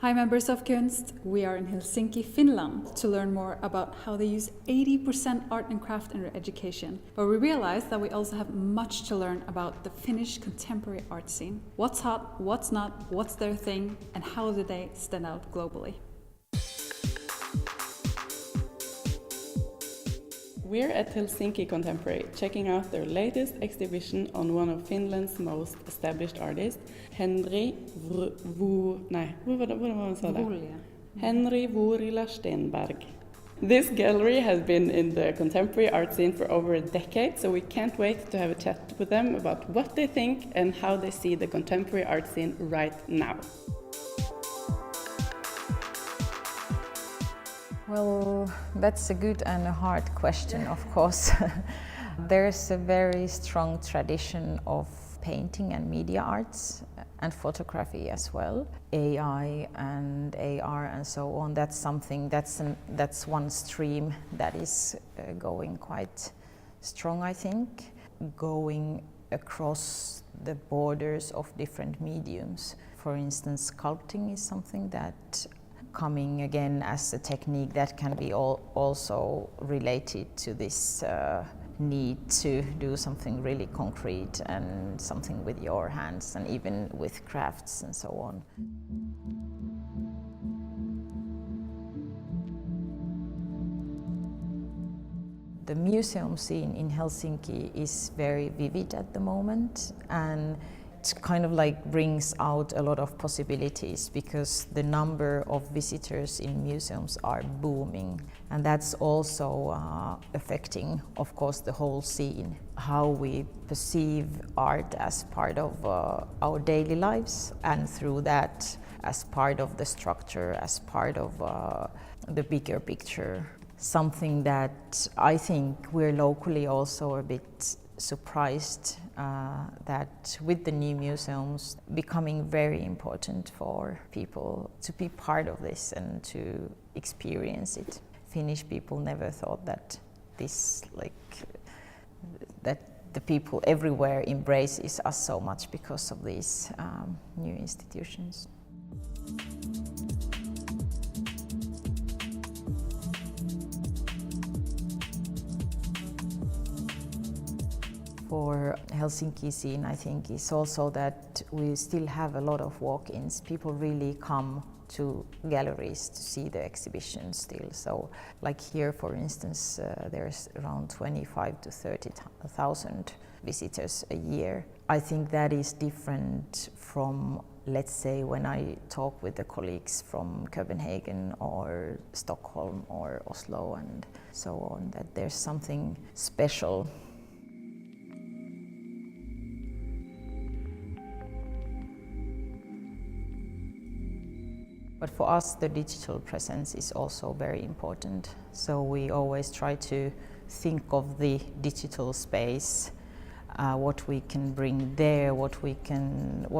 Hi members of Kunst, we are in Helsinki, Finland to learn more about how they use 80% art and craft in their education. But we realized that we also have much to learn about the Finnish contemporary art scene. What's hot, what's not, what's their thing, and how do they stand out globally? We're at Helsinki Contemporary, checking out their latest exhibition on one of Finland's most established artists, Henri Vuorila Stenberg. This gallery has been in the contemporary art scene for over a decade, so we can't wait to have a chat with them about what they think and how they see the contemporary art scene right now. Well, that's a good and a hard question, of course. There's a very strong tradition of painting and media arts and photography as well. AI and AR and so on, that's something, that's one stream that is going quite strong, I think, going across the borders of different mediums. For instance, sculpting is something that coming again as a technique that can be also related to this need to do something really concrete and something with your hands and even with crafts and so on. The museum scene in Helsinki is very vivid at the moment, and it kind of like brings out a lot of possibilities because the number of visitors in museums are booming, and that's also affecting, of course, the whole scene. How we perceive art as part of our daily lives, and through that as part of the structure, as part of the bigger picture. Something that I think we're locally also a bit surprised that with the new museums becoming very important for people to be part of this and to experience it. Finnish people never thought that that the people everywhere embraces us so much because of these new institutions. For Helsinki scene, I think is also that we still have a lot of walk-ins. People really come to galleries to see the exhibitions still. So, like here, for instance, there's around 25 to 30,000 visitors a year. I think that is different from, let's say, when I talk with the colleagues from Copenhagen or Stockholm or Oslo and so on, that there's something special. But for us, the digital presence is also very important. So we always try to think of the digital space, what we can bring there, what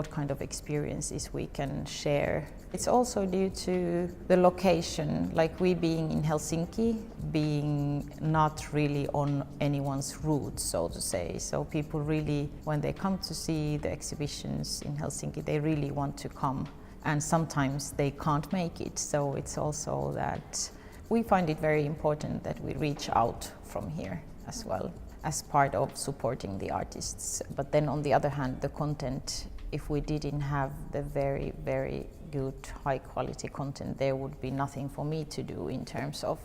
kind of experiences we can share. It's also due to the location, like we being in Helsinki, being not really on anyone's route, so to say. So people really, when they come to see the exhibitions in Helsinki, they really want to come. And sometimes they can't make it, so it's also that we find it very important that we reach out from here as well as part of supporting the artists. But then on the other hand, the content, if we didn't have the very, very good high quality content, there would be nothing for me to do in terms of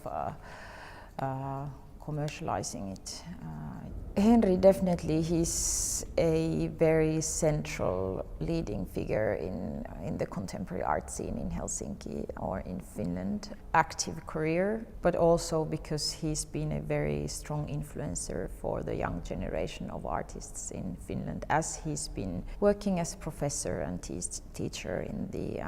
commercializing it. Henri, definitely, he's a very central leading figure in the contemporary art scene in Helsinki or in Finland. Active career, but also because he's been a very strong influencer for the young generation of artists in Finland, as he's been working as a professor and teacher in the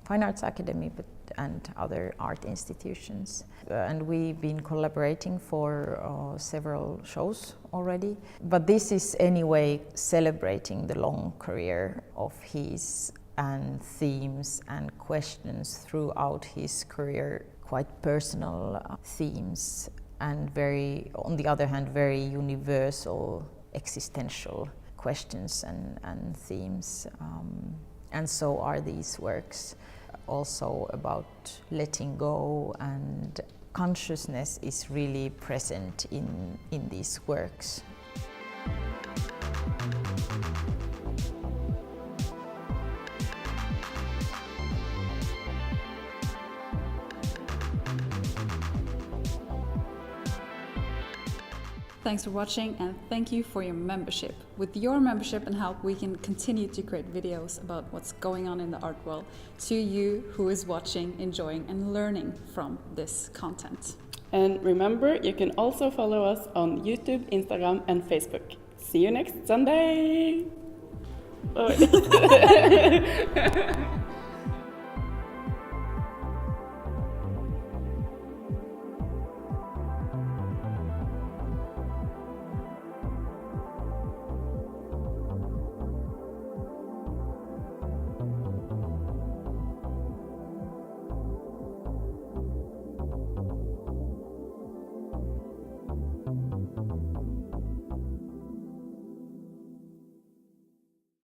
Fine Arts Academy and other art institutions. And we've been collaborating for several shows already. But this is anyway celebrating the long career of his and themes and questions throughout his career, quite personal themes and very, on the other hand, very universal existential questions and themes. And so are these works. also about letting go, and consciousness is really present in these works. Thanks for watching, and thank you for your membership. With your membership and help, we can continue to create videos about what's going on in the art world to you who is watching, enjoying and learning from this content. And remember, you can also follow us on YouTube, Instagram and Facebook. See you next Sunday! Oh.